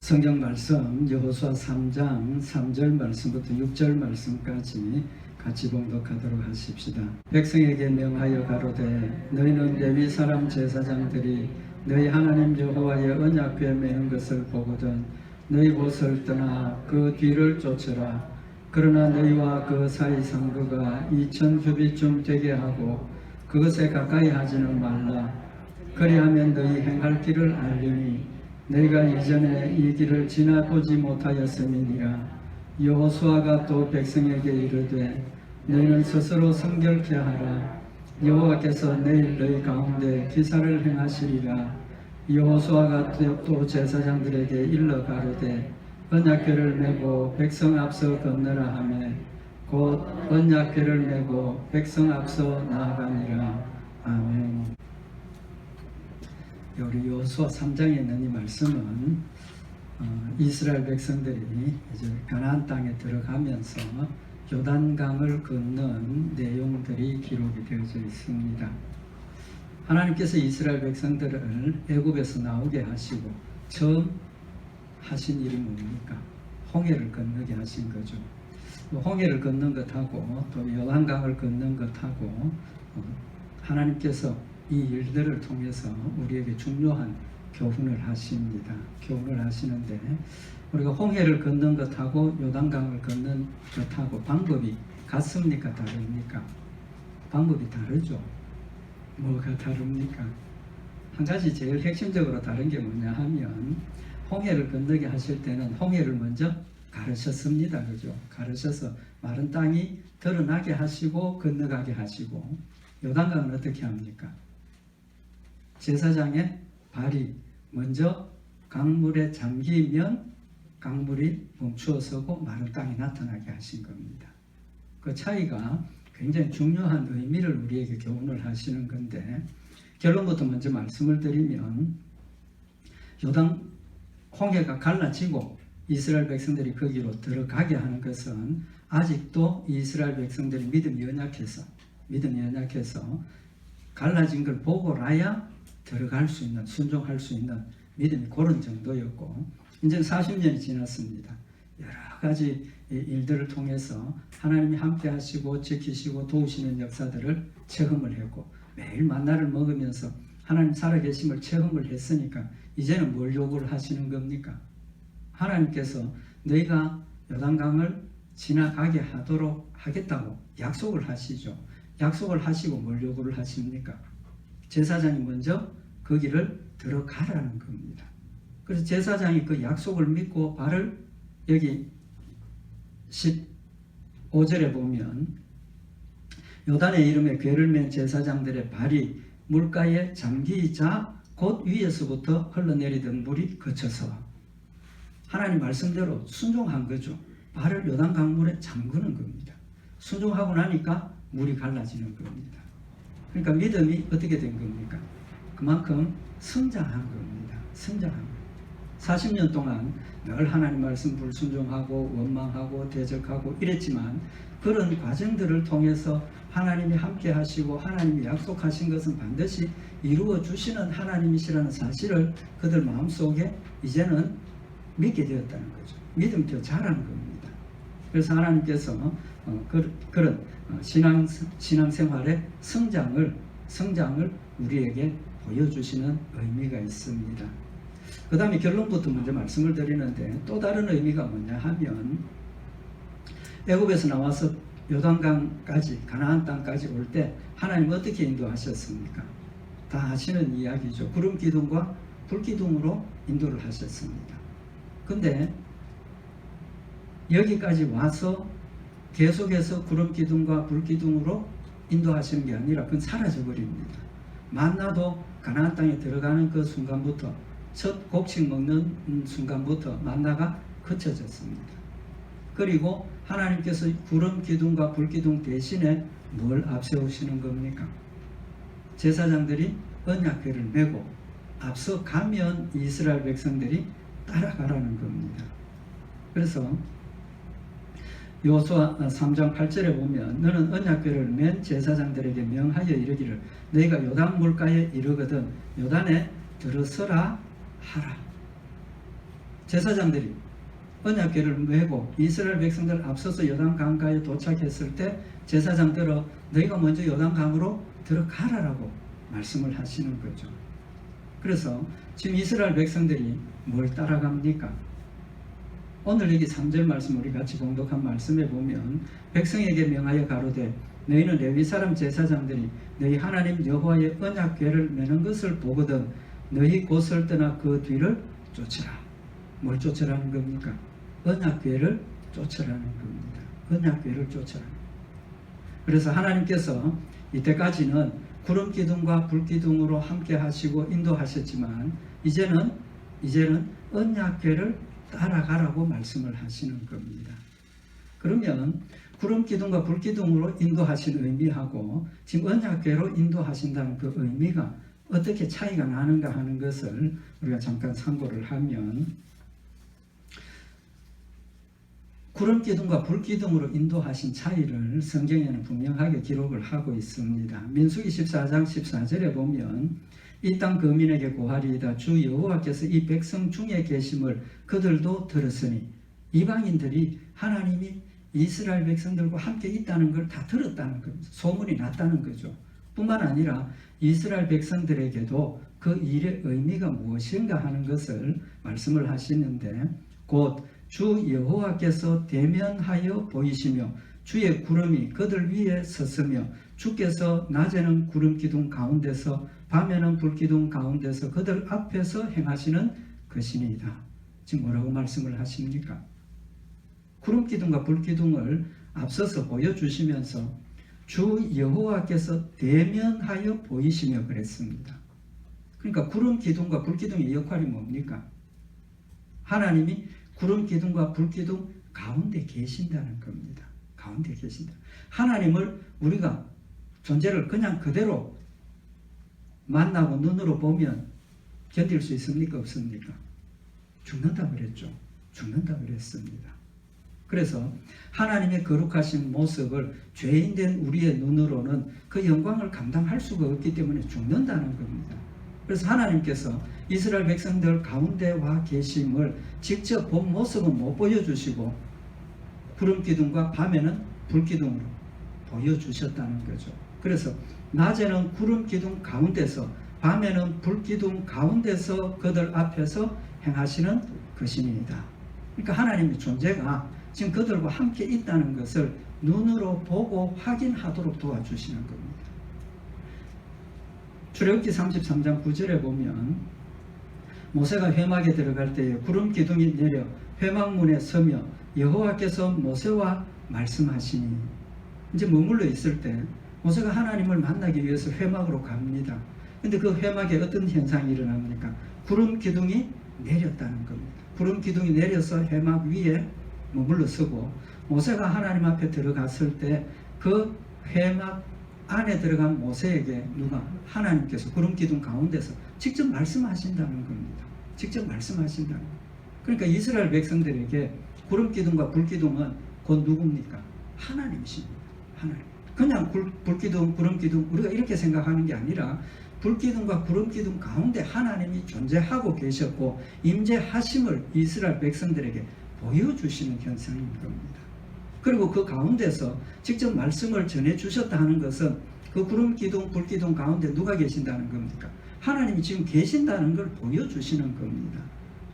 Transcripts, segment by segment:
성경 말씀 여호수아 3장 3절 말씀부터 6절 말씀까지 같이 봉독하도록 하십시다. 백성에게 명하여 가로되 너희는 레위 사람 제사장들이 너희 하나님 여호와의 언약궤에 매는 것을 보거든 너희 곳을 떠나 그 뒤를 쫓으라. 그러나 너희와 그 사이 상거가 2000규빗쯤 되게 하고 그것에 가까이 하지는 말라. 그리하면 너희 행할 길을 알리니 너희가 이전에 이 길을 지나보지 못하였음이니라. 여호수아가 또 백성에게 이르되 너희는 스스로 성결케 하라. 여호와께서 내일 너희 가운데 기사를 행하시리라. 여호수아가 또 제사장들에게 일러 가로되 언약궤를 메고 백성 앞서 건너라 하매 곧 언약궤를 메고 백성 앞서 나아가니라. 아멘. 우리 여호수아 3장에 있는 이 말씀은 이스라엘 백성들이 이제 가나안 땅에 들어가면서 요단강을 건넌 내용들이 기록이 되어져 있습니다. 하나님께서 이스라엘 백성들을 애굽에서 나오게 하시고 처음 하신 일이 뭡니까? 홍해를 건너게 하신 거죠. 홍해를 건넌 것하고 또 요단강을 건넌 것하고 하나님께서 이 일들을 통해서 우리에게 중요한 교훈을 하십니다. 교훈을 하시는데 우리가 홍해를 건넌 것하고 요단강을 건넌 것하고 방법이 같습니까? 다릅니까? 방법이 다르죠. 뭐가 다릅니까? 한 가지 제일 핵심적으로 다른 게 뭐냐 하면 홍해를 건너게 하실 때는 홍해를 먼저 가르셨습니다. 그죠? 가르셔서 마른 땅이 드러나게 하시고 건너가게 하시고 요단강은 어떻게 합니까? 제사장의 발이 먼저 강물에 잠기면 강물이 멈추어 서고 마른 땅이 나타나게 하신 겁니다. 그 차이가 굉장히 중요한 의미를 우리에게 교훈을 하시는 건데 결론부터 먼저 말씀을 드리면 요단 홍해가 갈라지고 이스라엘 백성들이 거기로 들어가게 하는 것은 아직도 이스라엘 백성들이 믿음이 연약해서 갈라진 걸 보고라야 들어갈 수 있는, 순종할 수 있는 믿음이 그런 정도였고 이제 40년이 지났습니다. 여러 가지 일들을 통해서 하나님이 함께 하시고 지키시고 도우시는 역사들을 체험을 했고 매일 만나를 먹으면서 하나님 살아계심을 체험을 했으니까 이제는 뭘 요구를 하시는 겁니까? 하나님께서 너희가 요단강을 지나가게 하도록 하겠다고 약속을 하시죠. 약속을 하시고 뭘 요구를 하십니까? 제사장이 먼저 거기를 들어가라는 겁니다. 그래서 제사장이 그 약속을 믿고 발을 여기 15절에 보면 요단의 이름에 궤를 맨 제사장들의 발이 물가에 잠기자 곧 위에서부터 흘러내리던 물이 그쳐서 하나님 말씀대로 순종한 거죠. 발을 요단 강물에 잠그는 겁니다. 순종하고 나니까 물이 갈라지는 겁니다. 그러니까 믿음이 어떻게 된 겁니까? 그만큼 성장한 겁니다. 성장한 겁니다. 40년 동안 늘 하나님 말씀 불순종하고 원망하고 대적하고 이랬지만 그런 과정들을 통해서 하나님이 함께 하시고 하나님이 약속하신 것은 반드시 이루어 주시는 하나님이시라는 사실을 그들 마음속에 이제는 믿게 되었다는 거죠. 믿음이 더 자란 겁니다. 그래서 하나님께서 그런 신앙생활의 성장을 우리에게 보여주시는 의미가 있습니다. 그 다음에 결론부터 먼저 말씀을 드리는데 또 다른 의미가 뭐냐 하면 애굽에서 나와서 요단강까지 가나안 땅까지 올 때 하나님 어떻게 인도하셨습니까? 다 하시는 이야기죠. 구름 기둥과 불 기둥으로 인도를 하셨습니다. 근데 여기까지 와서 계속해서 구름 기둥과 불 기둥으로 인도하시는 게 아니라 그건 사라져 버립니다. 만나도 가나안 땅에 들어가는 그 순간부터 첫 곡식 먹는 순간부터 만나가 그쳐졌습니다. 그리고 하나님께서 구름 기둥과 불 기둥 대신에 뭘 앞세우시는 겁니까? 제사장들이 언약궤를 메고 앞서 가면 이스라엘 백성들이 따라가라는 겁니다. 그래서 여호수아 3장 8절에 보면 너는 언약궤를 맨 제사장들에게 명하여 이르기를 너희가 요단 물가에 이르거든 요단에 들어서라 하라. 제사장들이 언약궤를 메고 이스라엘 백성들 앞서서 요단강가에 도착했을 때 제사장들은 너희가 먼저 요단강으로 들어가라라고 말씀을 하시는 거죠. 그래서 지금 이스라엘 백성들이 뭘 따라갑니까? 오늘 여기 3절 말씀 우리 같이 봉독한 말씀에 보면 백성에게 명하여 가로되 너희는 레위 사람 제사장들이 너희 하나님 여호와의 언약궤를 메는 것을 보거든 너희 곳을 떠나 그 뒤를 쫓으라. 뭘 쫓으라는 겁니까? 언약궤를 쫓으라는 겁니다. 언약궤를 쫓으라. 그래서 하나님께서 이때까지는 구름 기둥과 불 기둥으로 함께 하시고 인도하셨지만 이제는 언약궤를 따라가라고 말씀을 하시는 겁니다. 그러면 구름 기둥과 불 기둥으로 인도하신 의미하고 지금 언약궤로 인도하신다는 그 의미가 어떻게 차이가 나는가 하는 것을 우리가 잠깐 참고를 하면 구름 기둥과 불 기둥으로 인도하신 차이를 성경에는 분명하게 기록을 하고 있습니다. 민수기 14장 14절에 보면 이 땅 거민에게 고하리이다. 주 여호와께서 이 백성 중에 계심을 그들도 들었으니 이방인들이 하나님이 이스라엘 백성들과 함께 있다는 걸 다 들었다는 겁니다. 소문이 났다는 거죠. 뿐만 아니라 이스라엘 백성들에게도 그 일의 의미가 무엇인가 하는 것을 말씀을 하시는데 곧 주 여호와께서 대면하여 보이시며 주의 구름이 그들 위에 섰으며 주께서 낮에는 구름 기둥 가운데서 밤에는 불 기둥 가운데서 그들 앞에서 행하시는 것이니이다. 지금 뭐라고 말씀을 하십니까? 구름 기둥과 불 기둥을 앞서서 보여주시면서 주 여호와께서 대면하여 보이시며 그랬습니다. 그러니까 구름 기둥과 불 기둥의 역할이 뭡니까? 하나님이 구름 기둥과 불 기둥 가운데 계신다는 겁니다. 가운데 계신다. 하나님을 우리가 존재를 그냥 그대로 만나고 눈으로 보면 견딜 수 있습니까? 없습니까? 죽는다 그랬죠. 죽는다 그랬습니다. 그래서 하나님의 거룩하신 모습을 죄인된 우리의 눈으로는 그 영광을 감당할 수가 없기 때문에 죽는다는 겁니다. 그래서 하나님께서 이스라엘 백성들 가운데 와 계심을 직접 본 모습은 못 보여주시고 구름 기둥과 밤에는 불 기둥으로 보여주셨다는 거죠. 그래서 낮에는 구름 기둥 가운데서 밤에는 불 기둥 가운데서 그들 앞에서 행하시는 것입니다. 그러니까 하나님의 존재가 지금 그들과 함께 있다는 것을 눈으로 보고 확인하도록 도와주시는 겁니다. 출애굽기 33장 9절에 보면 모세가 회막에 들어갈 때에 구름 기둥이 내려 회막문에 서며 여호와께서 모세와 말씀하시니 이제 머물러 있을 때 모세가 하나님을 만나기 위해서 회막으로 갑니다. 근데 그 회막에 어떤 현상이 일어납니까? 구름 기둥이 내렸다는 겁니다. 구름 기둥이 내려서 회막 위에 머물러 서고 모세가 하나님 앞에 들어갔을 때 그 회막 안에 들어간 모세에게 누가? 하나님께서 구름 기둥 가운데서 직접 말씀하신다는 겁니다. 직접 말씀하신다는 겁니다. 그러니까 이스라엘 백성들에게 구름 기둥과 불 기둥은 곧 누굽니까? 하나님이십니다. 하나님. 그냥 불 기둥, 구름 기둥 우리가 이렇게 생각하는 게 아니라 불 기둥과 구름 기둥 가운데 하나님이 존재하고 계셨고 임재하심을 이스라엘 백성들에게 보여주시는 현상인 겁니다. 그리고 그 가운데서 직접 말씀을 전해주셨다 하는 것은 그 구름 기둥, 불 기둥 가운데 누가 계신다는 겁니까? 하나님이 지금 계신다는 걸 보여주시는 겁니다.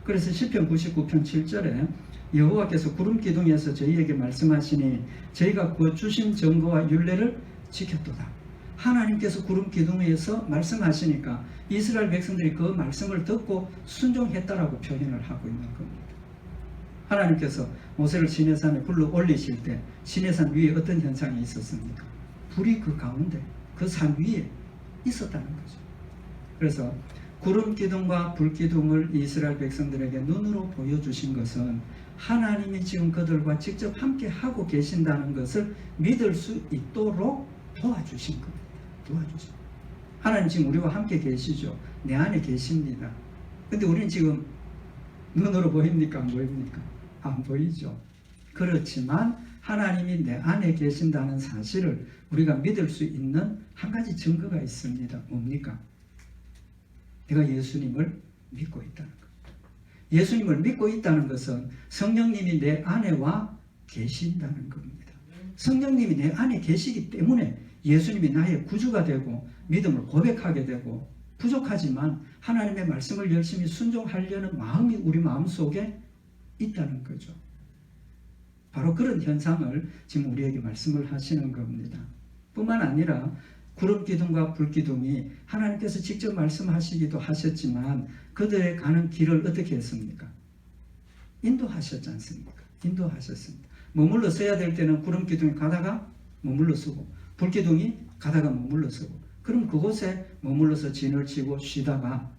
그래서 시편 99편 7절에 여호와께서 구름 기둥에서 저희에게 말씀하시니 저희가 그 주신 증거와 율례를 지켰도다. 하나님께서 구름 기둥에서 말씀하시니까 이스라엘 백성들이 그 말씀을 듣고 순종했다라고 표현을 하고 있는 겁니다. 하나님께서 모세를 시내산에 불러 올리실 때 시내산 위에 어떤 현상이 있었습니까? 불이 그 가운데 그 산 위에 있었다는 거죠. 그래서 구름 기둥과 불 기둥을 이스라엘 백성들에게 눈으로 보여주신 것은 하나님이 지금 그들과 직접 함께 하고 계신다는 것을 믿을 수 있도록 도와주신 겁니다. 도와주신. 하나님 지금 우리와 함께 계시죠. 내 안에 계십니다. 근데 우리는 지금 눈으로 보입니까? 안 보입니까? 안 보이죠. 그렇지만 하나님이 내 안에 계신다는 사실을 우리가 믿을 수 있는 한 가지 증거가 있습니다. 뭡니까? 내가 예수님을 믿고 있다는 것. 예수님을 믿고 있다는 것은 성령님이 내 안에 와 계신다는 겁니다. 성령님이 내 안에 계시기 때문에 예수님이 나의 구주가 되고 믿음을 고백하게 되고, 부족하지만 하나님의 말씀을 열심히 순종하려는 마음이 우리 마음속에 있다는 거죠. 바로 그런 현상을 지금 우리에게 말씀을 하시는 겁니다. 뿐만 아니라 구름 기둥과 불 기둥이 하나님께서 직접 말씀하시기도 하셨지만 그들의 가는 길을 어떻게 했습니까? 인도하셨지 않습니까? 인도하셨습니다. 머물러 서야 될 때는 구름 기둥이 가다가 머물러 서고, 불 기둥이 가다가 머물러 서고, 그럼 그곳에 머물러서 진을 치고 쉬다가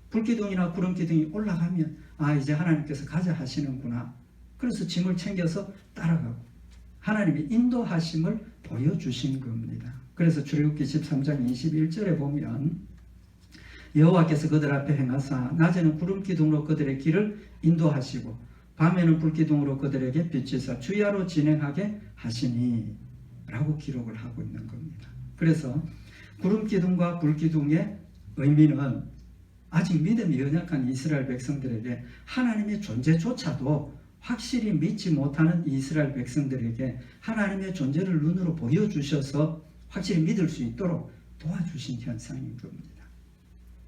불 기둥이나 구름 기둥이 올라가면 이제 하나님께서 가자 하시는구나. 그래서 짐을 챙겨서 따라가고, 하나님이 인도하심을 보여주신 겁니다. 그래서 출애굽기 13장 21절에 보면 여호와께서 그들 앞에 행하사 낮에는 구름 기둥으로 그들의 길을 인도하시고 밤에는 불 기둥으로 그들에게 비치사 주야로 진행하게 하시니 라고 기록을 하고 있는 겁니다. 그래서 구름 기둥과 불 기둥의 의미는 아직 믿음이 연약한 이스라엘 백성들에게 하나님의 존재조차도 확실히 믿지 못하는 이스라엘 백성들에게 하나님의 존재를 눈으로 보여주셔서 확실히 믿을 수 있도록 도와주신 현상인 겁니다.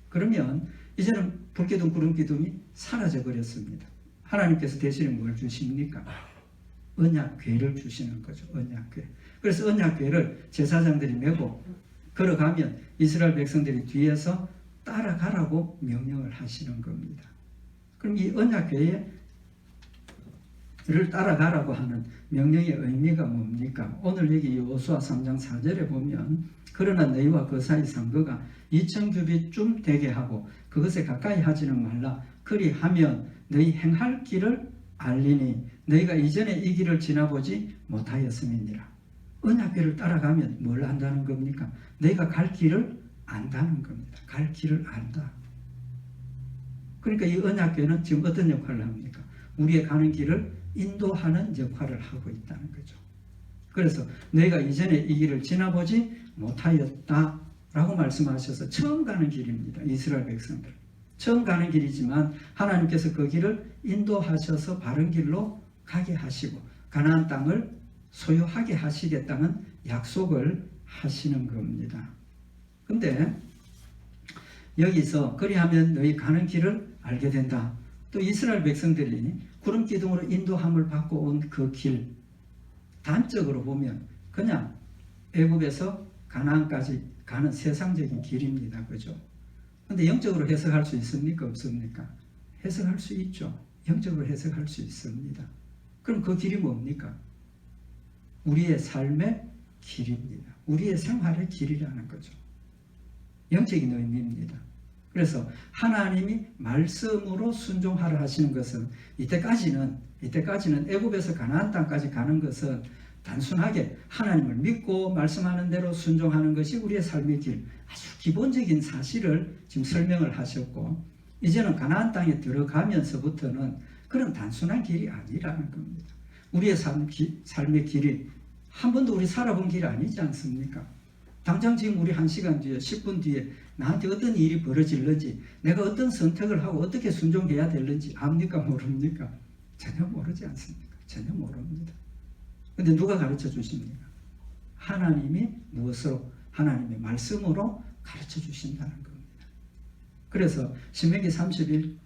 그러면 이제는 불기둥 구름기둥이 사라져 버렸습니다. 하나님께서 대신에 뭘 주십니까? 언약궤를 주시는 거죠. 언약궤. 그래서 언약궤를 제사장들이 메고 걸어가면 이스라엘 백성들이 뒤에서 따라가라고 명령을 하시는 겁니다. 그럼 이 언약궤를 따라가라고 하는 명령의 의미가 뭡니까? 오늘 여기 여호수아 3장 4절에 보면 그러나 너희와 그 사이 상거가 2000규빗쯤 되게 하고 그것에 가까이 하지는 말라. 그리하면 너희 행할 길을 알리니 너희가 이전에 이 길을 지나보지 못하였음이니라. 언약궤를 따라가면 뭘 안다는 겁니까? 너희가 갈 길을 안다는 겁니다. 갈 길을 안다. 그러니까 이 언약궤는 지금 어떤 역할을 합니까? 우리의 가는 길을 인도하는 역할을 하고 있다는 거죠. 그래서 너희가 이전에 이 길을 지나보지 못하였다라고 말씀하셔서 처음 가는 길입니다. 이스라엘 백성들. 처음 가는 길이지만 하나님께서 그 길을 인도하셔서 바른 길로 가게 하시고 가나안 땅을 소유하게 하시겠다는 약속을 하시는 겁니다. 근데 여기서 그리하면 너희 가는 길을 알게 된다. 또 이스라엘 백성들이 구름 기둥으로 인도함을 받고 온 그 길, 단적으로 보면 그냥 애굽에서 가나안까지 가는 세상적인 길입니다. 그죠? 근데 영적으로 해석할 수 있습니까? 없습니까? 해석할 수 있죠. 영적으로 해석할 수 있습니다. 그럼 그 길이 뭡니까? 우리의 삶의 길입니다. 우리의 생활의 길이라는 거죠. 영적인 의미입니다. 그래서 하나님이 말씀으로 순종하라 하시는 것은 이때까지는 애굽에서 가나안 땅까지 가는 것은 단순하게 하나님을 믿고 말씀하는 대로 순종하는 것이 우리의 삶의 길, 아주 기본적인 사실을 지금 설명을 하셨고, 이제는 가나안 땅에 들어가면서부터는 그런 단순한 길이 아니라는 겁니다. 우리의 삶의 길이 한 번도 우리 살아본 길이 아니지 않습니까? 당장 지금 우리 1시간 뒤에 10분 뒤에 나한테 어떤 일이 벌어질는지, 내가 어떤 선택을 하고 어떻게 순종해야 되는지 압니까? 모릅니까? 전혀 모르지 않습니까? 전혀 모릅니다. 근데 누가 가르쳐 주십니까? 하나님이 무엇으로? 하나님의 말씀으로 가르쳐 주신다는 겁니다. 그래서 신명기 31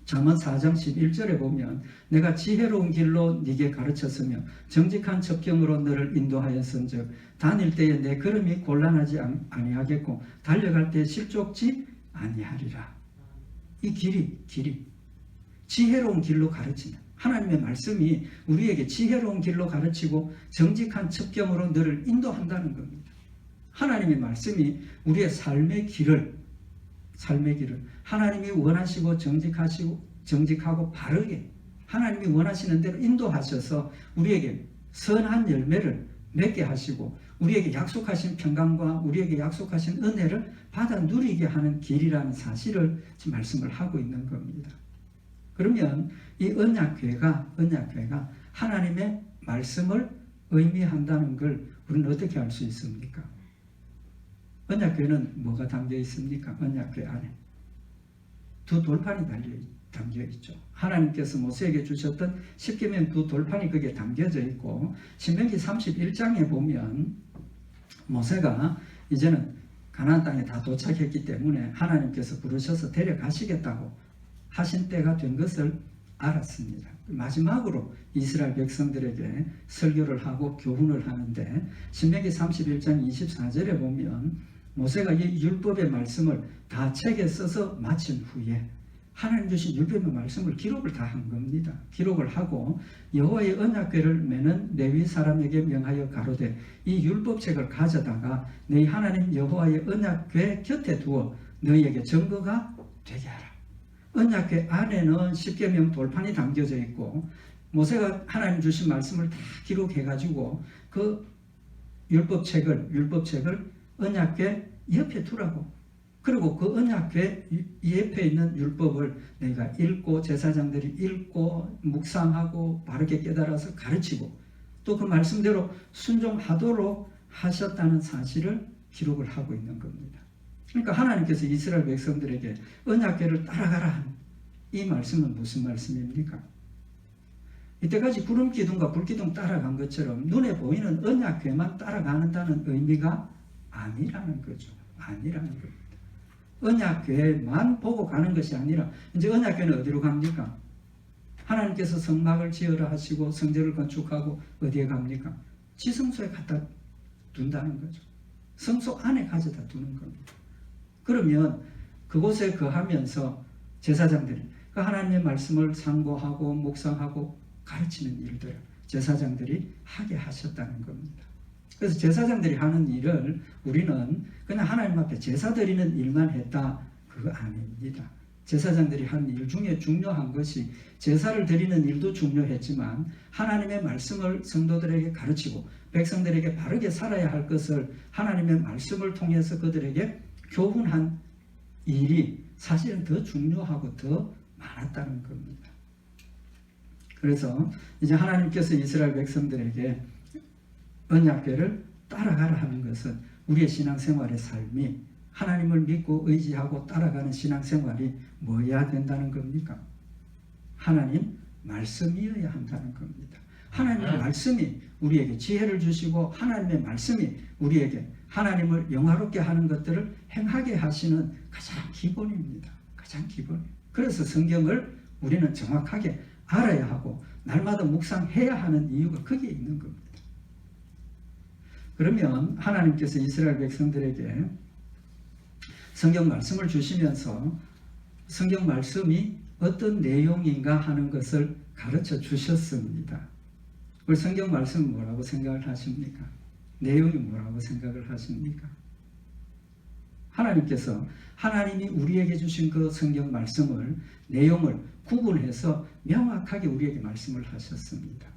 잠언 4장 11절에 보면 내가 지혜로운 길로 네게 가르쳤으며 정직한 첩경으로 너를 인도하였은즉 다닐 때에 내 걸음이 곤란하지 아니하겠고 달려갈 때에 실족지 아니하리라. 이 길이 지혜로운 길로 가르치는, 하나님의 말씀이 우리에게 지혜로운 길로 가르치고 정직한 첩경으로 너를 인도한다는 겁니다. 하나님의 말씀이 우리의 삶의 길을 하나님이 원하시고 정직하고 바르게 하나님이 원하시는 대로 인도하셔서 우리에게 선한 열매를 맺게 하시고 우리에게 약속하신 평강과 우리에게 약속하신 은혜를 받아 누리게 하는 길이라는 사실을 지금 말씀을 하고 있는 겁니다. 그러면 이 언약궤가 하나님의 말씀을 의미한다는 걸 우리는 어떻게 알 수 있습니까? 언약궤는 뭐가 담겨 있습니까? 언약궤 안에 두 돌판이 담겨 있죠. 하나님께서 모세에게 주셨던 십계명 두 돌판이 거기에 담겨져 있고, 신명기 31장에 보면 모세가 이제는 가나안 땅에 다 도착했기 때문에 하나님께서 부르셔서 데려가시겠다고 하신 때가 된 것을 알았습니다. 마지막으로 이스라엘 백성들에게 설교를 하고 교훈을 하는데, 신명기 31장 24절에 보면 모세가 이 율법의 말씀을 다 책에 써서 마친 후에 하나님 주신 율법의 말씀을 기록을 다 한 겁니다. 기록을 하고 여호와의 언약궤를 매는 레위 사람에게 명하여 가로되, 이 율법책을 가져다가 너희 하나님 여호와의 언약궤 곁에 두어 너희에게 증거가 되게 하라. 언약궤 안에는 십계명 돌판이 담겨져 있고, 모세가 하나님 주신 말씀을 다 기록해가지고 그 율법책을 언약궤 옆에 두라고. 그리고 그 언약궤 옆에 있는 율법을 내가 읽고, 제사장들이 읽고 묵상하고 바르게 깨달아서 가르치고, 또 그 말씀대로 순종하도록 하셨다는 사실을 기록을 하고 있는 겁니다. 그러니까 하나님께서 이스라엘 백성들에게 언약궤를 따라가라 한 이 말씀은 무슨 말씀입니까? 이때까지 구름 기둥과 불 기둥 따라간 것처럼 눈에 보이는 언약궤만 따라가는다는 의미가 아니라는 거죠. 아니라는 겁니다. 언약궤만 보고 가는 것이 아니라, 이제 언약궤는 어디로 갑니까? 하나님께서 성막을 지으라 하시고 성전을 건축하고 어디에 갑니까? 지성소에 갖다 둔다는 거죠. 성소 안에 가져다 두는 겁니다. 그러면 그곳에 거하면서 제사장들이 그 하나님의 말씀을 상고하고 묵상하고 가르치는 일들을 제사장들이 하게 하셨다는 겁니다. 그래서 제사장들이 하는 일을 우리는 그냥 하나님 앞에 제사 드리는 일만 했다, 그거 아닙니다. 제사장들이 한 일 중에 중요한 것이, 제사를 드리는 일도 중요했지만 하나님의 말씀을 성도들에게 가르치고 백성들에게 바르게 살아야 할 것을 하나님의 말씀을 통해서 그들에게 교훈한 일이 사실은 더 중요하고 더 많았다는 겁니다. 그래서 이제 하나님께서 이스라엘 백성들에게 언약궤를 따라가라 하는 것은 우리의 신앙생활의 삶이 하나님을 믿고 의지하고 따라가는 신앙생활이 뭐여야 된다는 겁니까? 하나님 말씀이어야 한다는 겁니다. 하나님의 말씀이 우리에게 지혜를 주시고, 하나님의 말씀이 우리에게 하나님을 영화롭게 하는 것들을 행하게 하시는 가장 기본입니다. 가장 기본. 그래서 성경을 우리는 정확하게 알아야 하고 날마다 묵상해야 하는 이유가 거기에 있는 겁니다. 그러면 하나님께서 이스라엘 백성들에게 성경 말씀을 주시면서 성경 말씀이 어떤 내용인가 하는 것을 가르쳐 주셨습니다. 우리 성경 말씀은 뭐라고 생각을 하십니까? 내용이 뭐라고 생각을 하십니까? 하나님께서 하나님이 우리에게 주신 그 성경 말씀을, 내용을 구분해서 명확하게 우리에게 말씀을 하셨습니다.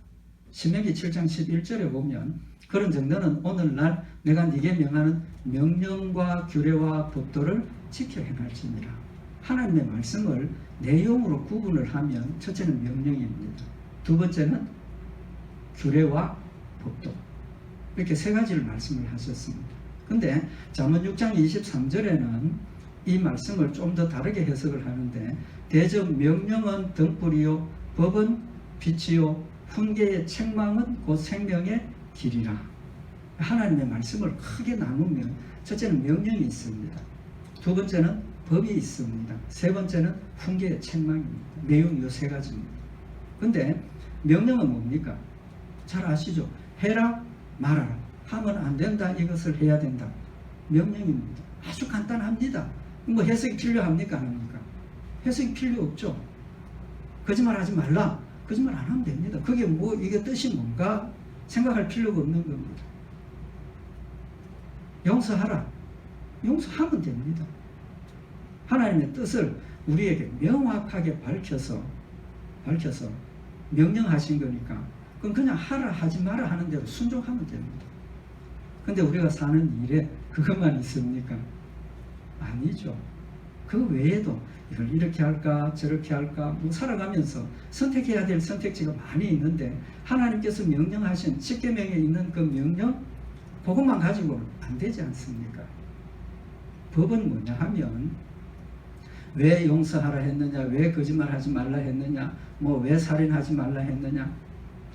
신명기 7장 11절에 보면, 그런즉 너는 오늘날 내가 네게 명하는 명령과 규례와 법도를 지켜 행할지니라. 하나님의 말씀을 내용으로 구분을 하면, 첫째는 명령입니다. 두 번째는 규례와 법도. 이렇게 세 가지를 말씀을 하셨습니다. 근데 잠언 6장 23절에는 이 말씀을 좀 더 다르게 해석을 하는데, 대저 명령은 등불이요 법은 빛이요 훈계의 책망은 곧 생명의 길이라. 하나님의 말씀을 크게 나누면, 첫째는 명령이 있습니다. 두 번째는 법이 있습니다. 세 번째는 훈계의 책망입니다. 내용이 이 세 가지입니다. 근데 명령은 뭡니까? 잘 아시죠? 해라 말아라. 하면 안 된다, 이것을 해야 된다. 명령입니다. 아주 간단합니다. 뭐 해석이 필요합니까? 안 합니까? 해석이 필요 없죠. 거짓말하지 말라. 거짓말 안 하면 됩니다. 그게 뭐 이게 뜻이 뭔가 생각할 필요가 없는 겁니다. 용서하라. 용서하면 됩니다. 하나님의 뜻을 우리에게 명확하게 밝혀서 명령하신 거니까, 그럼 그냥 하라 하지 마라 하는 대로 순종하면 됩니다. 근데 우리가 사는 일에 그것만 있습니까? 아니죠. 그 외에도 이걸 이렇게 할까 저렇게 할까 뭐 살아가면서 선택해야 될 선택지가 많이 있는데, 하나님께서 명령하신 십계명에 있는 그 명령, 그것만 가지고는 안 되지 않습니까? 법은 뭐냐 하면, 왜 용서하라 했느냐, 왜 거짓말하지 말라 했느냐, 뭐 왜 살인하지 말라 했느냐,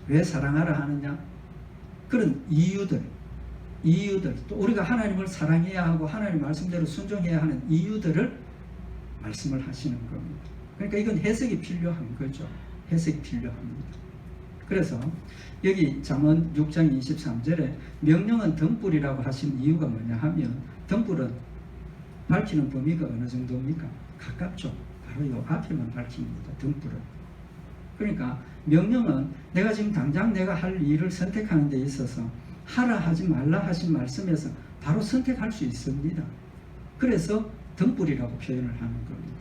왜 사랑하라 하느냐, 그런 이유들 또 우리가 하나님을 사랑해야 하고 하나님 말씀대로 순종해야 하는 이유들을 말씀을 하시는 겁니다. 그러니까 이건 해석이 필요한 거죠. 해석이 필요합니다. 그래서 여기 잠언 6장 23절에 명령은 등불이라고 하신 이유가 뭐냐 하면, 등불은 밝히는 범위가 어느 정도입니까? 가깝죠. 바로 이 앞에만 밝힙니다. 등불은. 그러니까 명령은 내가 지금 당장 내가 할 일을 선택하는 데 있어서 하라 하지 말라 하신 말씀에서 바로 선택할 수 있습니다. 그래서 등불이라고 표현을 하는 겁니다.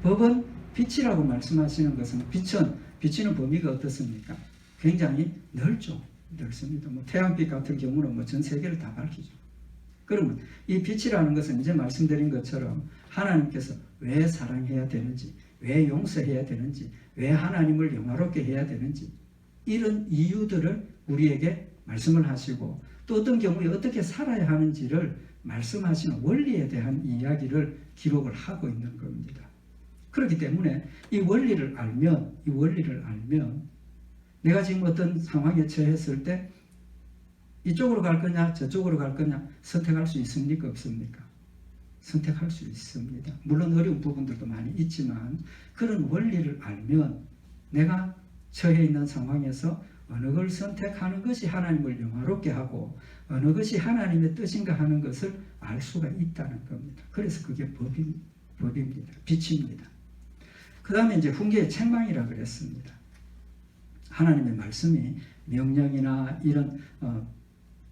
법은 빛이라고 말씀하시는 것은, 빛은 비치는 범위가 어떻습니까? 굉장히 넓습니다. 뭐 태양빛 같은 경우는 뭐 전 세계를 다 밝히죠. 그러면 이 빛이라는 것은 이제 말씀드린 것처럼 하나님께서 왜 사랑해야 되는지, 왜 용서해야 되는지, 왜 하나님을 영화롭게 해야 되는지, 이런 이유들을 우리에게 말씀을 하시고, 또 어떤 경우에 어떻게 살아야 하는지를 말씀하시는 원리에 대한 이야기를 기록을 하고 있는 겁니다. 그렇기 때문에 이 원리를 알면 내가 지금 어떤 상황에 처했을 때 이쪽으로 갈 거냐 저쪽으로 갈 거냐 선택할 수 있습니까? 없습니까? 선택할 수 있습니다. 물론 어려운 부분들도 많이 있지만 그런 원리를 알면 내가 처해 있는 상황에서 어느 걸 선택하는 것이 하나님을 영화롭게 하고 어느 것이 하나님의 뜻인가 하는 것을 알 수가 있다는 겁니다. 그래서 그게 법입니다. 빛입니다. 그 다음에 이제 훈계의 책망이라 그랬습니다. 하나님의 말씀이 명령이나 이런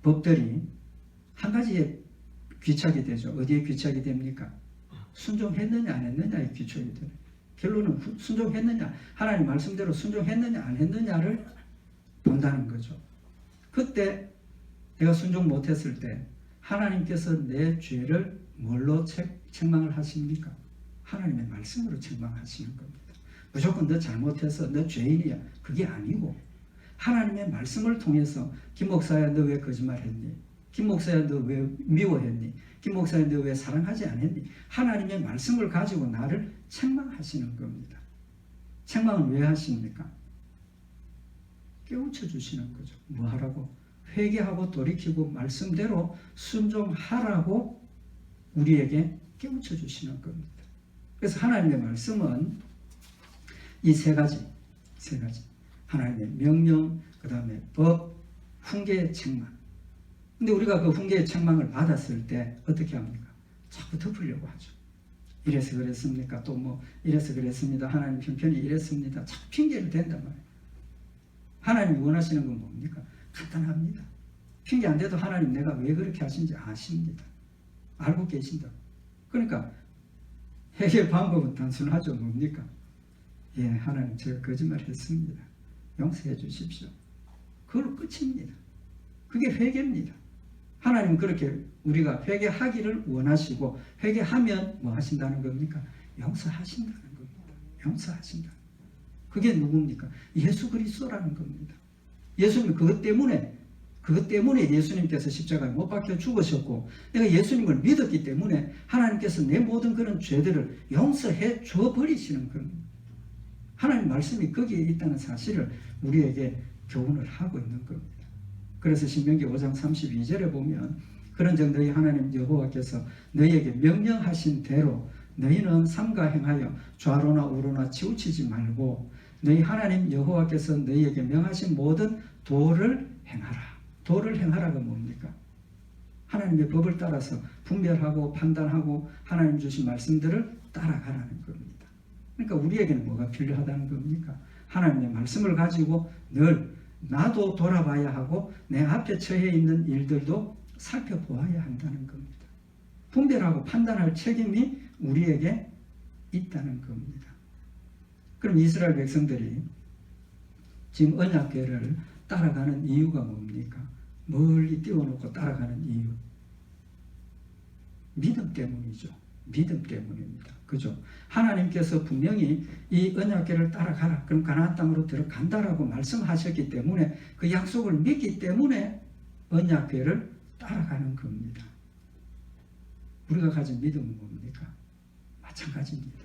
법들이 한 가지에 귀착이 되죠. 어디에 귀착이 됩니까? 순종했느냐 안 했느냐에 귀착이 돼요. 결론은 순종했느냐, 하나님 말씀대로 순종했느냐 안 했느냐를 본다는 거죠. 그때 내가 순종 못했을 때 하나님께서 내 죄를 뭘로 책망을 하십니까? 하나님의 말씀으로 책망하시는 겁니다. 무조건 너 잘못해서 너 죄인이야, 그게 아니고 하나님의 말씀을 통해서 김 목사야 너 왜 거짓말했니? 김 목사야 너 왜 미워했니? 김 목사야 너 왜 사랑하지 않았니? 하나님의 말씀을 가지고 나를 책망하시는 겁니다. 책망은 왜 하십니까? 깨우쳐 주시는 거죠. 뭐 하라고? 회개하고 돌이키고 말씀대로 순종하라고 우리에게 깨우쳐 주시는 겁니다. 그래서 하나님의 말씀은 이 세 가지 하나님의 명령, 그 다음에 법, 훈계의 책망. 근데 우리가 그 훈계의 책망을 받았을 때 어떻게 합니까? 자꾸 덮으려고 하죠. 이래서 그랬습니까? 또 뭐 이래서 그랬습니다. 하나님 형편이 이랬습니다. 자꾸 핑계를 댄단 말이에요. 하나님이 원하시는 건 뭡니까? 간단합니다. 핑계 안 돼도 하나님 내가 왜 그렇게 하신지 아십니다. 알고 계신다. 그러니까 해결 방법은 단순하죠. 뭡니까? 예, 하나님 제가 거짓말했습니다. 용서해 주십시오. 그걸로 끝입니다. 그게 회개입니다. 하나님은 그렇게 우리가 회개하기를 원하시고 회개하면 뭐 하신다는 겁니까? 용서하신다는 겁니다. 용서하신다. 그게 누굽니까? 예수 그리스도라는 겁니다. 예수님 그것 때문에 예수님께서 십자가에 못 박혀 죽으셨고 내가 예수님을 믿었기 때문에 하나님께서 내 모든 그런 죄들을 용서해 줘 버리시는 겁니다. 하나님 말씀이 거기에 있다는 사실을 우리에게 교훈을 하고 있는 겁니다. 그래서 신명기 5장 32절에 보면 그런즉 너희 하나님 여호와께서 너희에게 명령하신 대로 너희는 삼가 행하여 좌로나 우로나 치우치지 말고 너희 하나님 여호와께서 너희에게 명하신 모든 도를 행하라. 도를 행하라가 뭡니까? 하나님의 법을 따라서 분별하고 판단하고 하나님 주신 말씀들을 따라가라는 겁니다. 그러니까 우리에게는 뭐가 필요하다는 겁니까? 하나님의 말씀을 가지고 늘 나도 돌아봐야 하고 내 앞에 처해 있는 일들도 살펴보아야 한다는 겁니다. 분별하고 판단할 책임이 우리에게 있다는 겁니다. 그럼 이스라엘 백성들이 지금 언약궤를 따라가는 이유가 뭡니까? 멀리 띄워놓고 따라가는 이유. 믿음 때문이죠. 믿음 때문입니다. 그죠? 하나님께서 분명히 이 언약궤를 따라가라. 그럼 가나안 땅으로 들어간다라고 말씀하셨기 때문에 그 약속을 믿기 때문에 언약궤를 따라가는 겁니다. 우리가 가진 믿음은 뭡니까? 마찬가지입니다.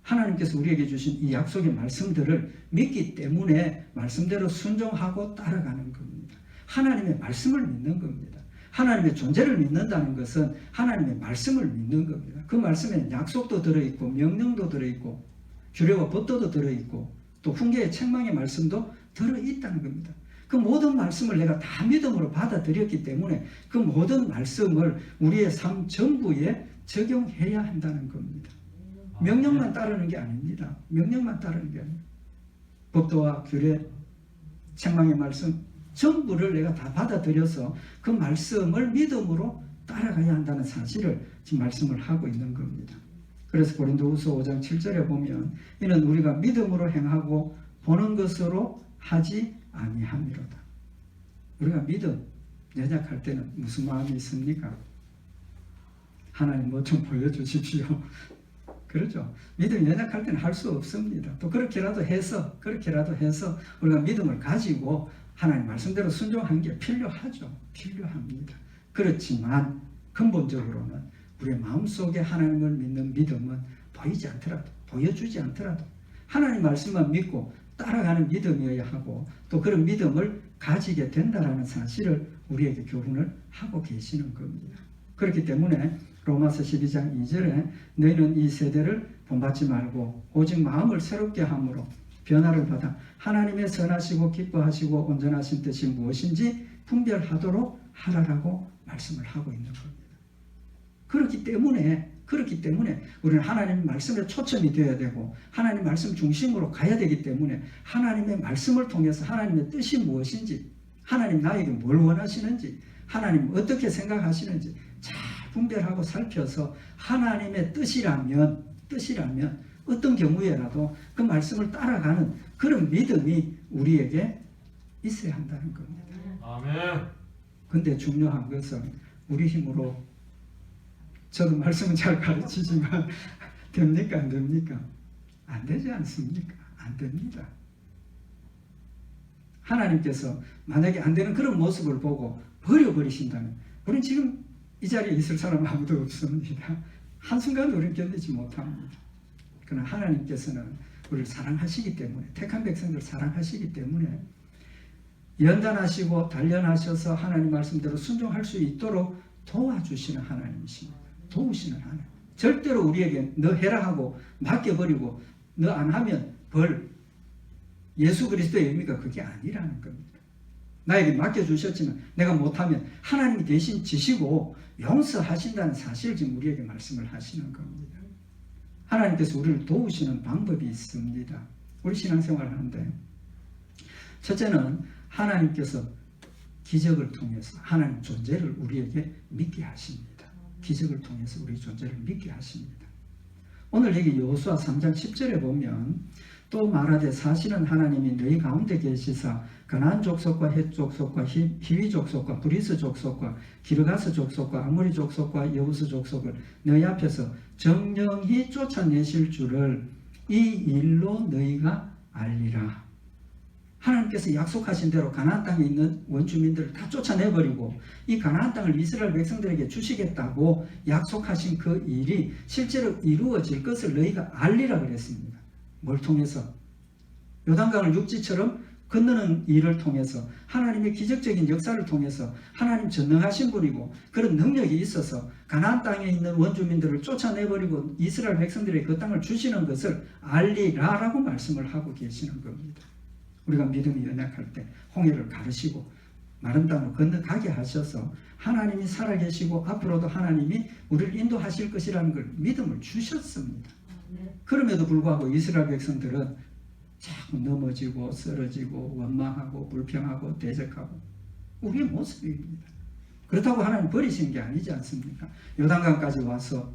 하나님께서 우리에게 주신 이 약속의 말씀들을 믿기 때문에 말씀대로 순종하고 따라가는 겁니다. 하나님의 말씀을 믿는 겁니다. 하나님의 존재를 믿는다는 것은 하나님의 말씀을 믿는 겁니다. 그 말씀에 약속도 들어있고 명령도 들어있고 규례와 법도도 들어있고 또 훈계의 책망의 말씀도 들어있다는 겁니다. 그 모든 말씀을 내가 다 믿음으로 받아들였기 때문에 그 모든 말씀을 우리의 삶 전부에 적용해야 한다는 겁니다. 명령만 따르는 게 아닙니다. 명령만 따르는 게 아닙니다. 법도와 규례, 책망의 말씀 전부를 내가 다 받아들여서 그 말씀을 믿음으로 따라가야 한다는 사실을 지금 말씀을 하고 있는 겁니다. 그래서 고린도후서 5장 7절에 보면 이는 우리가 믿음으로 행하고 보는 것으로 하지 아니함이로다. 우리가 믿음 연약할 때는 무슨 마음이 있습니까? 하나님 뭐 좀 보여주십시오. 그렇죠. 믿음 연약할 때는 할 수 없습니다. 또 그렇게라도 해서 우리가 믿음을 가지고 하나님 말씀대로 순종하는 게 필요하죠. 필요합니다. 그렇지만 근본적으로는 우리의 마음속에 하나님을 믿는 믿음은 보이지 않더라도, 보여주지 않더라도 하나님 말씀만 믿고 따라가는 믿음이어야 하고 또 그런 믿음을 가지게 된다는 사실을 우리에게 교훈을 하고 계시는 겁니다. 그렇기 때문에 로마서 12장 2절에 너희는 이 세대를 본받지 말고 오직 마음을 새롭게 함으로 변화를 받아 하나님의 선하시고 기뻐하시고 온전하신 뜻이 무엇인지 분별하도록 하라라고 말씀을 하고 있는 겁니다. 그렇기 때문에 우리는 하나님 말씀에 초점이 되어야 되고 하나님 말씀 중심으로 가야 되기 때문에 하나님의 말씀을 통해서 하나님의 뜻이 무엇인지 하나님 나에게 뭘 원하시는지 하나님 어떻게 생각하시는지 잘 분별하고 살펴서 하나님의 뜻이라면 어떤 경우에라도 그 말씀을 따라가는 그런 믿음이 우리에게 있어야 한다는 겁니다. 아멘. 근데 중요한 것은 우리 힘으로 저도 말씀은 잘 가르치지만 됩니까? 안 됩니까? 안 되지 않습니까? 안 됩니다. 하나님께서 만약에 안 되는 그런 모습을 보고 버려버리신다면 우리는 지금 이 자리에 있을 사람 아무도 없습니다. 한순간 우리는 견디지 못합니다. 그러나 하나님께서는 우리를 사랑하시기 때문에 택한 백성들 사랑하시기 때문에 연단하시고 단련하셔서 하나님 말씀대로 순종할 수 있도록 도와주시는 하나님이십니다. 도우시는 하나님. 절대로 우리에게 너 해라 하고 맡겨버리고 너 안 하면 벌 예수 그리스도의 의미가 그게 아니라는 겁니다. 나에게 맡겨주셨지만 내가 못하면 하나님이 대신 지시고 용서하신다는 사실을 지금 우리에게 말씀을 하시는 겁니다. 하나님께서 우리를 도우시는 방법이 있습니다. 우리 신앙생활을 하는데 첫째는 하나님께서 기적을 통해서 하나님 존재를 우리에게 믿게 하십니다. 기적을 통해서 우리 존재를 믿게 하십니다. 오늘 여기 여호수아 3장 10절에 보면 또 말하되 사실은 하나님이 너희 가운데 계시사 가나안 족속과 헷 족속과 히위 족속과 브리스 족속과 기르가스 족속과 아모리 족속과 여부스 족속을 너희 앞에서 정령히 쫓아내실 줄을 이 일로 너희가 알리라. 하나님께서 약속하신 대로 가나안 땅에 있는 원주민들을 다 쫓아내버리고 이 가나안 땅을 이스라엘 백성들에게 주시겠다고 약속하신 그 일이 실제로 이루어질 것을 너희가 알리라 그랬습니다. 뭘 통해서? 요단강을 육지처럼 건너는 일을 통해서 하나님의 기적적인 역사를 통해서 하나님 전능하신 분이고 그런 능력이 있어서 가나안 땅에 있는 원주민들을 쫓아내버리고 이스라엘 백성들에게 그 땅을 주시는 것을 알리라라고 말씀을 하고 계시는 겁니다. 우리가 믿음이 연약할 때 홍해를 가르시고 마른 땅으로 건너가게 하셔서 하나님이 살아계시고 앞으로도 하나님이 우리를 인도하실 것이라는 걸 믿음을 주셨습니다. 그럼에도 불구하고 이스라엘 백성들은 자꾸 넘어지고 쓰러지고 원망하고 불평하고 대적하고 우리의 모습입니다. 그렇다고 하나님 버리시는 게 아니지 않습니까? 요단강까지 와서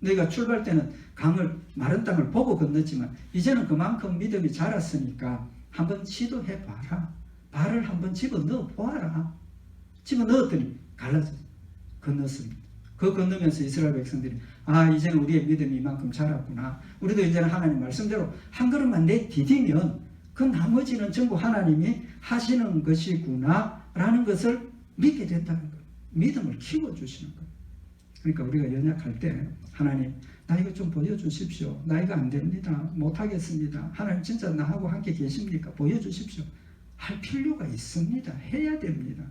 너희가 출발 때는 강을 마른 땅을 보고 건넜지만 이제는 그만큼 믿음이 자랐으니까 한번 시도해봐라. 발을 한번 집어넣어 보아라. 집어넣었더니 갈라져서 건넜습니다. 그 건너면서 이스라엘 백성들이 이제는 우리의 믿음이 이만큼 자랐구나. 우리도 이제는 하나님 말씀대로 한 걸음만 내디디면 그 나머지는 전부 하나님이 하시는 것이구나 라는 것을 믿게 된다는 거예요. 믿음을 키워주시는 거예요. 그러니까 우리가 연약할 때 하나님 나 이거 좀 보여주십시오. 나 이거 안 됩니다. 못하겠습니다. 하나님 진짜 나하고 함께 계십니까? 보여주십시오. 할 필요가 있습니다. 해야 됩니다.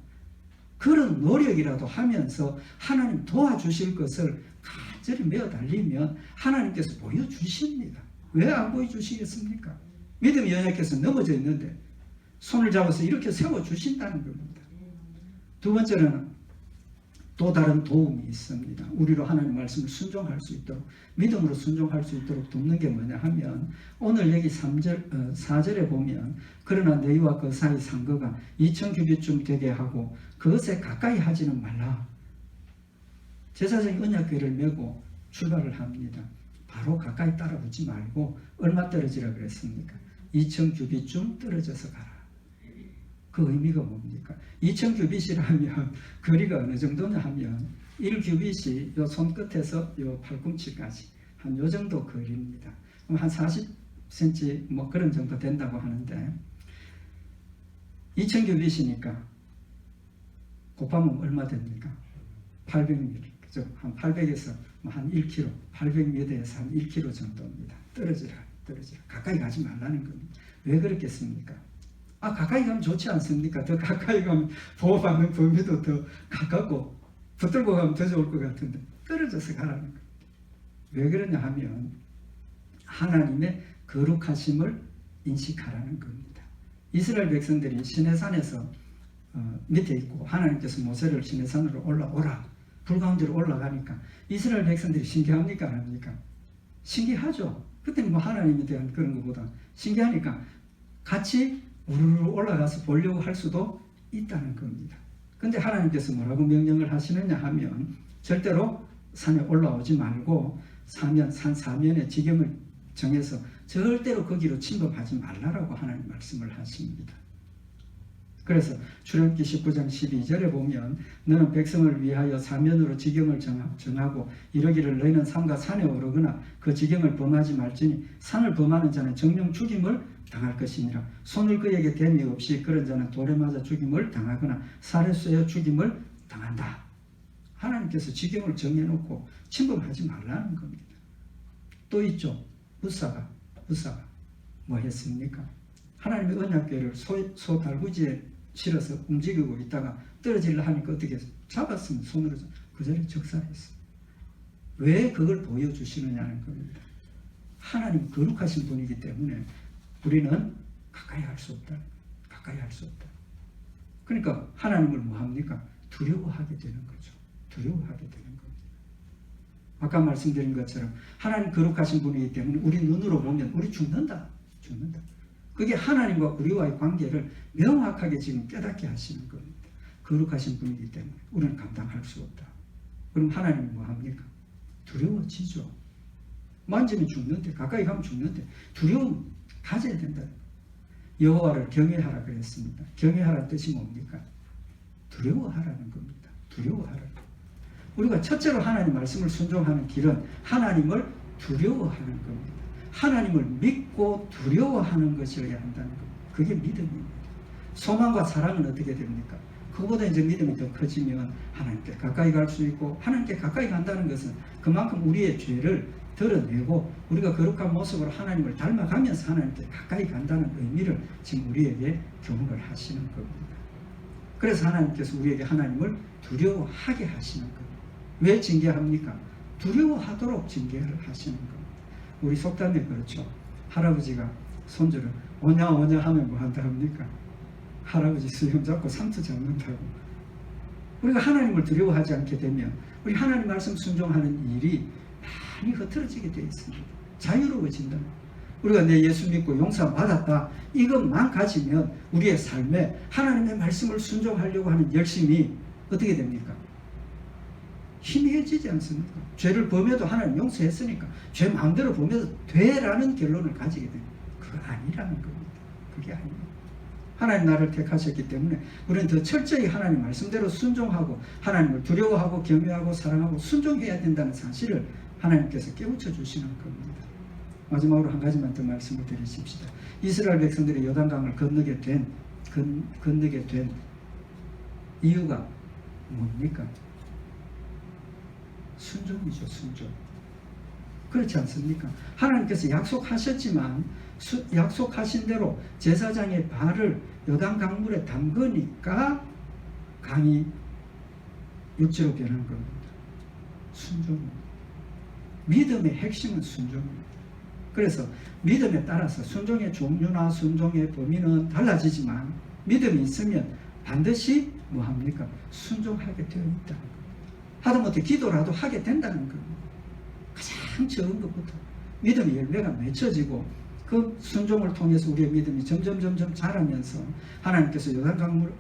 그런 노력이라도 하면서 하나님 도와주실 것을 간절히 메어 달리면 하나님께서 보여주십니다. 왜 안 보여주시겠습니까? 믿음이 연약해서 넘어져 있는데 손을 잡아서 이렇게 세워주신다는 겁니다. 두 번째는 또 다른 도움이 있습니다. 우리로 하나님 말씀을 순종할 수 있도록, 믿음으로 순종할 수 있도록 돕는 게 뭐냐 하면, 오늘 여기 4절에 보면 그러나 너희와 그 사이 상거가 2000규빗쯤 되게 하고 그것에 가까이 하지는 말라. 제사장이 언약궤를 메고 출발을 합니다. 바로 가까이 따라붙지 말고 얼마 떨어지라 그랬습니까? 2000규빗쯤 떨어져서 가라. 그 의미가 뭡니까? 2000규빗이라면 거리가 어느 정도냐 하면 1규빗이 요 손끝에서 요 팔꿈치까지 한 요 정도 거리입니다. 그럼 한 40cm 뭐 그런 정도 된다고 하는데 2000규빗이니까 곱하면 얼마 됩니까? 800m. 그죠? 한 800에서 한 1km, 800m에서 한 1km 정도입니다. 떨어지라. 가까이 가지 말라는 겁니다. 왜 그렇겠습니까? 가까이 가면 좋지 않습니까? 더 가까이 가면 보호받는 범위도 더 가깝고 붙들고 가면 더 좋을 것 같은데 떨어져서 가라는 겁니다. 왜 그러냐 하면 하나님의 거룩하심을 인식하라는 겁니다. 이스라엘 백성들이 시내산에서 밑에 있고 하나님께서 모세를 시내산으로 올라오라, 불 가운데로 올라가니까 이스라엘 백성들이 신기합니까? 안 합니까? 신기하죠. 그때는 뭐 하나님에 대한 그런 것보다 신기하니까 같이 우르르 올라가서 보려고 할 수도 있다는 겁니다. 근데 하나님께서 뭐라고 명령을 하시느냐 하면 절대로 산에 올라오지 말고 산 사면에 지경을 정해서 절대로 거기로 침범하지 말라라고 하나님 말씀을 하십니다. 그래서 출애굽기 19장 12절에 보면 너는 백성을 위하여 사면으로 지경을 정하고 이러기를 너희는 삼가 산에 오르거나 그 지경을 범하지 말지니 산을 범하는 자는 정령 죽임을 당할 것이니라. 손을 그에게 댐이 없이 그런 자는 돌에 맞아 죽임을 당하거나 살에 쏘여 죽임을 당한다. 하나님께서 지경을 정해놓고 침범하지 말라는 겁니다. 또 있죠. 무사가 뭐 했습니까? 하나님의 언약궤를 소 달구지에 실어서 움직이고 있다가 떨어지려 하니까 어떻게 잡았으면 손으로 그 자리에 적살했어요. 왜 그걸 보여주시느냐는 겁니다. 하나님 거룩하신 분이기 때문에 우리는 가까이 할 수 없다. 그러니까 하나님을 뭐합니까? 두려워하게 되는 거죠. 두려워하게 되는 겁니다. 아까 말씀드린 것처럼 하나님 거룩하신 분이기 때문에 우리 눈으로 보면 우리 죽는다. 그게 하나님과 우리와의 관계를 명확하게 지금 깨닫게 하시는 겁니다. 거룩하신 분이기 때문에 우리는 감당할 수 없다. 그럼 하나님은 뭐합니까? 두려워지죠. 만지면 죽는데, 가까이 가면 죽는데 두려움 가져야 된다. 여호와를 경외하라 그랬습니다. 경외하라는 뜻이 뭡니까? 두려워하라는 겁니다. 두려워하라. 우리가 첫째로 하나님 말씀을 순종하는 길은 하나님을 두려워하는 겁니다. 하나님을 믿고 두려워하는 것이어야 한다는 겁니다. 그게 믿음입니다. 소망과 사랑은 어떻게 됩니까? 그보다 이제 믿음이 더 커지면 하나님께 가까이 갈 수 있고, 하나님께 가까이 간다는 것은 그만큼 우리의 죄를 드러내고 우리가 거룩한 모습으로 하나님을 닮아가면서 하나님께 가까이 간다는 의미를 지금 우리에게 교훈을 하시는 겁니다. 그래서 하나님께서 우리에게 하나님을 두려워하게 하시는 겁니다. 왜 징계합니까? 두려워하도록 징계를 하시는 겁니다. 우리 속담에 그렇죠. 할아버지가 손주를 오냐 하면 뭐 한다 합니까? 할아버지 수염 잡고 상투 잡는다고. 우리가 하나님을 두려워하지 않게 되면 우리 하나님 말씀 순종하는 일이 많이 흐트러지게 되어 있습니다. 자유로워진다. 우리가 내 예수 믿고 용서 받았다, 이것만 가지면 우리의 삶에 하나님의 말씀을 순종하려고 하는 열심이 어떻게 됩니까? 희미해지지 않습니까? 죄를 범해도 하나님 용서했으니까 죄 마음대로 범해도 돼라는 결론을 가지게 됩니다. 그거 아니라는 겁니다. 그게 아니에요. 하나님 나를 택하셨기 때문에 우리는 더 철저히 하나님 말씀대로 순종하고 하나님을 두려워하고 경외하고 사랑하고 순종해야 된다는 사실을 하나님께서 깨우쳐 주시는 겁니다. 마지막으로 한 가지만 더 말씀을 드리십시다. 이스라엘 백성들이 요단강을 건너게 된 이유가 뭡니까? 순종이죠, 순종. 그렇지 않습니까? 하나님께서 약속하셨지만 약속하신 대로 제사장의 발을 요단 강물에 담그니까 강이 육지로 변한 겁니다. 순종입니다. 믿음의 핵심은 순종입니다. 그래서 믿음에 따라서 순종의 종류나 순종의 범위는 달라지지만 믿음이 있으면 반드시 뭐합니까? 순종하게 되어 있다. 하다못해 기도라도 하게 된다는 겁니다. 가장 적은 것부터 믿음의 열매가 맺혀지고 그 순종을 통해서 우리의 믿음이 점점 자라면서 하나님께서 요단강물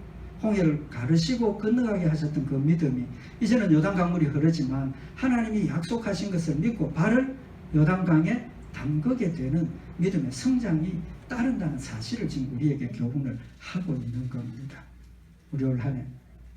홍해를 가르시고 건너가게 하셨던 그 믿음이 이제는 요단강물이 흐르지만 하나님이 약속하신 것을 믿고 발을 요단강에 담그게 되는 믿음의 성장이 따른다는 사실을 지금 우리에게 교훈을 하고 있는 겁니다. 우리 올 한 해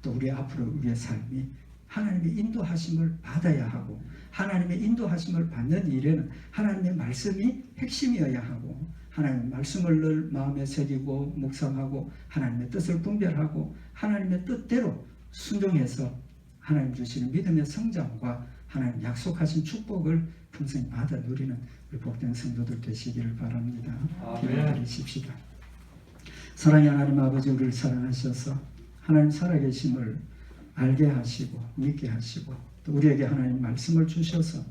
또 우리 앞으로 우리의 삶이 하나님의 인도하심을 받아야 하고 하나님의 인도하심을 받는 일에는 하나님의 말씀이 핵심이어야 하고 하나님의 말씀을 늘 마음에 새기고 묵상하고 하나님의 뜻을 분별하고 하나님의 뜻대로 순종해서 하나님 주시는 믿음의 성장과 하나님 약속하신 축복을 평생 받아 누리는 우리 복된 성도들 되시기를 바랍니다. 기도드리십시다. 사랑의 하나님 아버지, 우리를 사랑하셔서 하나님 살아계심을 알게 하시고 믿게 하시고 또 우리에게 하나님 말씀을 주셔서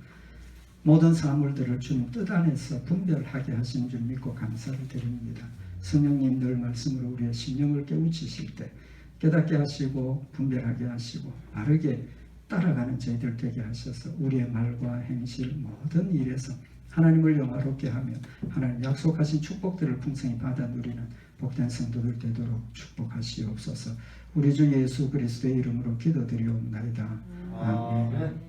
모든 사물들을 주님 뜻 안에서 분별하게 하신 줄 믿고 감사를 드립니다. 성령님 늘 말씀으로 우리의 심령을 깨우치실 때 깨닫게 하시고 분별하게 하시고 바르게 따라가는 저희들 되게 하셔서 우리의 말과 행실 모든 일에서 하나님을 영화롭게 하며 하나님 약속하신 축복들을 풍성히 받아 누리는 복된 성도들 되도록 축복하시옵소서. 우리 주 예수 그리스도의 이름으로 기도드리옵나이다. 아멘.